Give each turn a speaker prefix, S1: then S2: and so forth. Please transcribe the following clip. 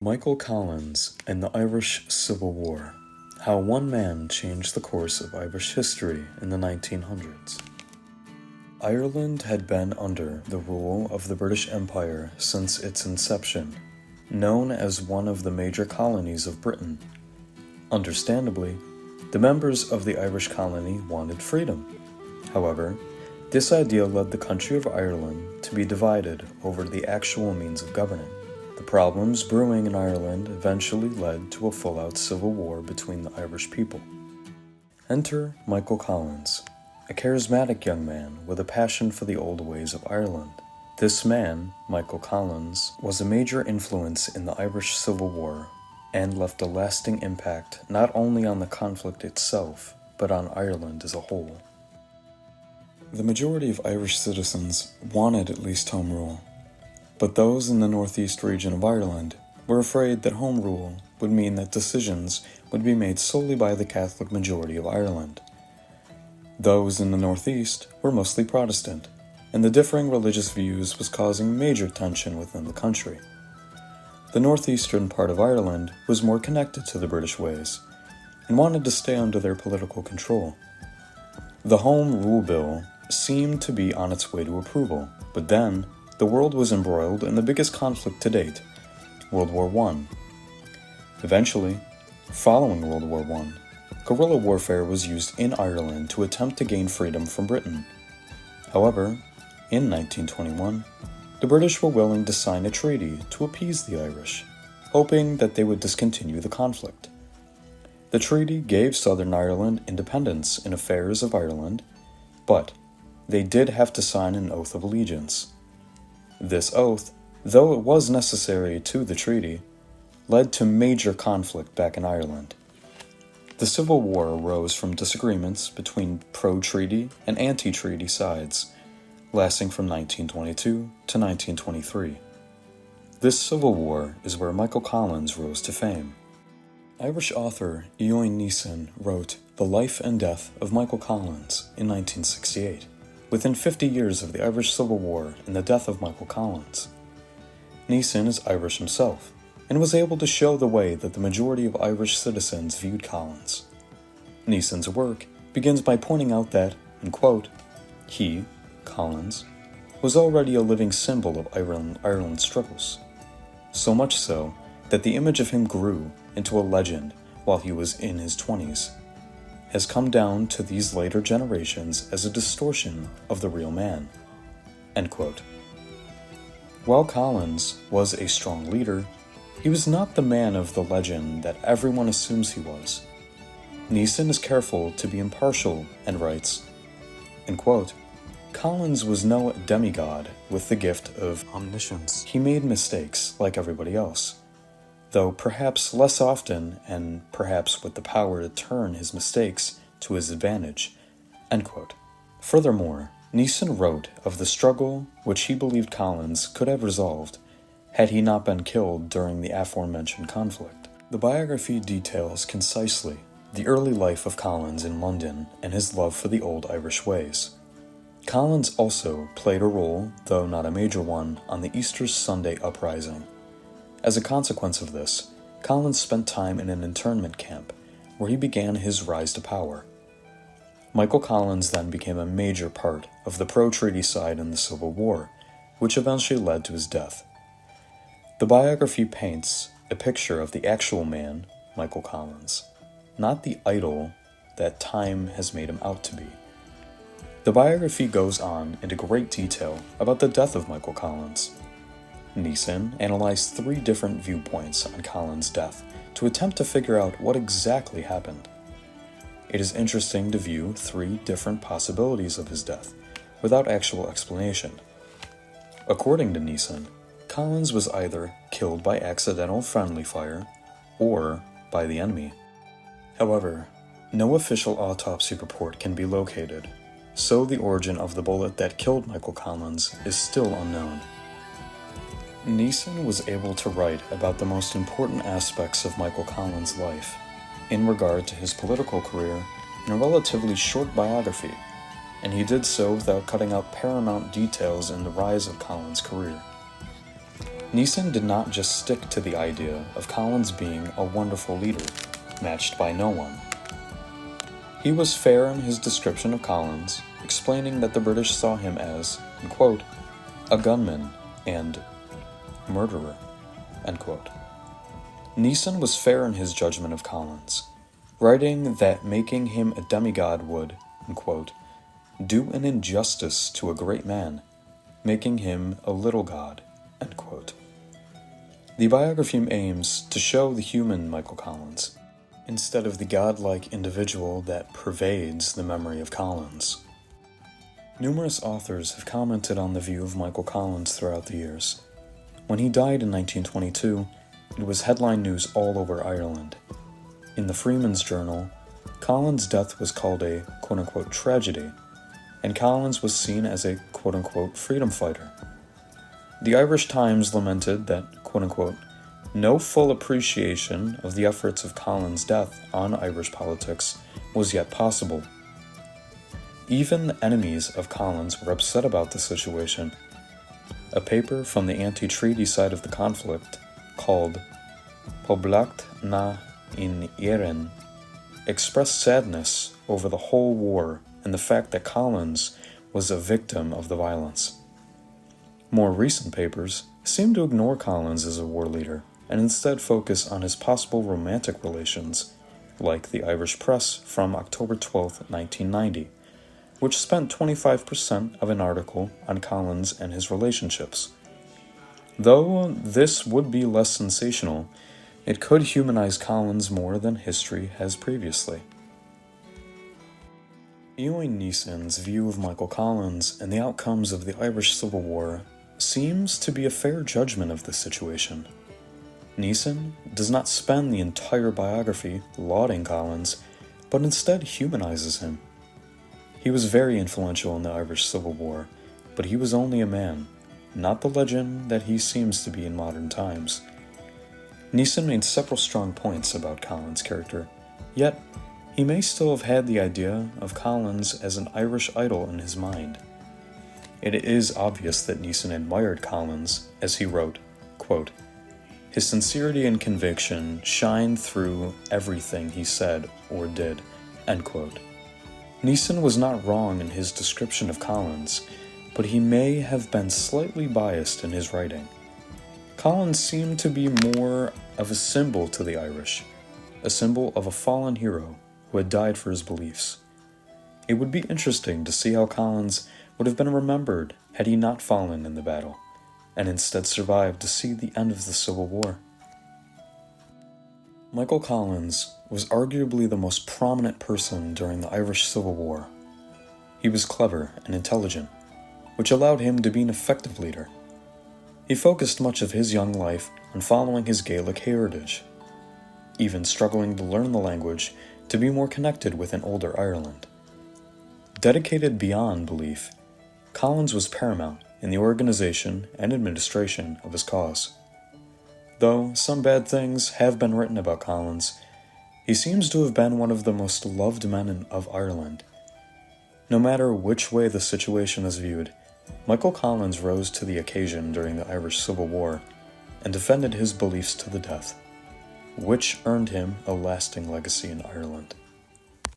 S1: Michael Collins and the Irish Civil War. How one man changed the course of Irish history in the 1900s. Ireland had been under the rule of the British Empire since its inception, known as one of the major colonies of Britain. Understandably, the members of the Irish colony wanted freedom. However, this idea led the country of Ireland to be divided over the actual means of governing. The problems brewing in Ireland eventually led to a full-out civil war between the Irish people. Enter Michael Collins, a charismatic young man with a passion for the old ways of Ireland. This man, Michael Collins, was a major influence in the Irish Civil War and left a lasting impact not only on the conflict itself, but on Ireland as a whole. The majority of Irish citizens wanted at least home rule, but those in the northeast region of Ireland were afraid that home rule would mean that decisions would be made solely by the Catholic majority of Ireland. Those in the northeast were mostly Protestant, and the differing religious views was causing major tension within the country. The northeastern part of Ireland was more connected to the British ways, and wanted to stay under their political control. The Home Rule Bill seemed to be on its way to approval, but then the world was embroiled in the biggest conflict to date, World War I. Eventually, following World War I, guerrilla warfare was used in Ireland to attempt to gain freedom from Britain. However, in 1921, the British were willing to sign a treaty to appease the Irish, hoping that they would discontinue the conflict. The treaty gave Southern Ireland independence in affairs of Ireland, but they did have to sign an oath of allegiance. This oath, though it was necessary to the treaty, led to major conflict back in Ireland. The Civil War arose from disagreements between pro-treaty and anti-treaty sides, lasting from 1922 to 1923. This Civil War is where Michael Collins rose to fame. Irish author Eoin Neeson wrote The Life and Death of Michael Collins in 1968. Within 50 years of the Irish Civil War and the death of Michael Collins. Neeson is Irish himself, and was able to show the way that the majority of Irish citizens viewed Collins. Neeson's work begins by pointing out that, and quote, he, Collins, was already a living symbol of Ireland's struggles. So much so that the image of him grew into a legend while he was in his 20s. Has come down to these later generations as a distortion of the real man. End quote. While Collins was a strong leader, he was not the man of the legend that everyone assumes he was. Neeson is careful to be impartial and writes, end quote, Collins was no demigod with the gift of omniscience. He made mistakes like everybody else, though perhaps less often and perhaps with the power to turn his mistakes to his advantage. End quote. Furthermore, Neeson wrote of the struggle which he believed Collins could have resolved had he not been killed during the aforementioned conflict. The biography details concisely the early life of Collins in London and his love for the old Irish ways. Collins also played a role, though not a major one, on the Easter Sunday uprising. As a consequence of this, Collins spent time in an internment camp, where he began his rise to power. Michael Collins then became a major part of the pro-treaty side in the Civil War, which eventually led to his death. The biography paints a picture of the actual man, Michael Collins, not the idol that time has made him out to be. The biography goes on into great detail about the death of Michael Collins. Neeson analyzed 3 different viewpoints on Collins' death to attempt to figure out what exactly happened. It is interesting to view 3 different possibilities of his death, without actual explanation. According to Neeson, Collins was either killed by accidental friendly fire, or by the enemy. However, no official autopsy report can be located, so the origin of the bullet that killed Michael Collins is still unknown. Neeson was able to write about the most important aspects of Michael Collins' life, in regard to his political career, in a relatively short biography, and he did so without cutting out paramount details in the rise of Collins' career. Neeson did not just stick to the idea of Collins being a wonderful leader, matched by no one. He was fair in his description of Collins, explaining that the British saw him as, quote, a gunman and murderer, end quote. Neeson was fair in his judgment of Collins, writing that making him a demigod would, quote, do an injustice to a great man, making him a little god, end quote. The biography aims to show the human Michael Collins, instead of the godlike individual that pervades the memory of Collins. Numerous authors have commented on the view of Michael Collins throughout the years. When he died in 1922, it was headline news all over Ireland. In the Freeman's Journal, Collins' death was called a quote-unquote tragedy, and Collins was seen as a quote-unquote freedom fighter. The Irish Times lamented that, quote-unquote, no full appreciation of the efforts of Collins' death on Irish politics was yet possible. Even the enemies of Collins were upset about the situation. A paper from the anti-treaty side of the conflict, called Poblacht na in Éireann, expressed sadness over the whole war and the fact that Collins was a victim of the violence. More recent papers seem to ignore Collins as a war leader and instead focus on his possible romantic relations, like the Irish Press from October 12, 1990, which spent 25% of an article on Collins and his relationships. Though this would be less sensational, it could humanize Collins more than history has previously. Eoin Neeson's view of Michael Collins and the outcomes of the Irish Civil War seems to be a fair judgment of the situation. Neeson does not spend the entire biography lauding Collins, but instead humanizes him. He was very influential in the Irish Civil War, but he was only a man, not the legend that he seems to be in modern times. Neeson made several strong points about Collins' character, yet he may still have had the idea of Collins as an Irish idol in his mind. It is obvious that Neeson admired Collins, as he wrote, quote, his sincerity and conviction shined through everything he said or did, end quote. Neeson was not wrong in his description of Collins, but he may have been slightly biased in his writing. Collins seemed to be more of a symbol to the Irish, a symbol of a fallen hero who had died for his beliefs. It would be interesting to see how Collins would have been remembered had he not fallen in the battle, and instead survived to see the end of the Civil War. Michael Collins was arguably the most prominent person during the Irish Civil War. He was clever and intelligent, which allowed him to be an effective leader. He focused much of his young life on following his Gaelic heritage, even struggling to learn the language to be more connected with an older Ireland. Dedicated beyond belief, Collins was paramount in the organization and administration of his cause. Though some bad things have been written about Collins, he seems to have been one of the most loved men of Ireland. No matter which way the situation is viewed, Michael Collins rose to the occasion during the Irish Civil War and defended his beliefs to the death, which earned him a lasting legacy in Ireland.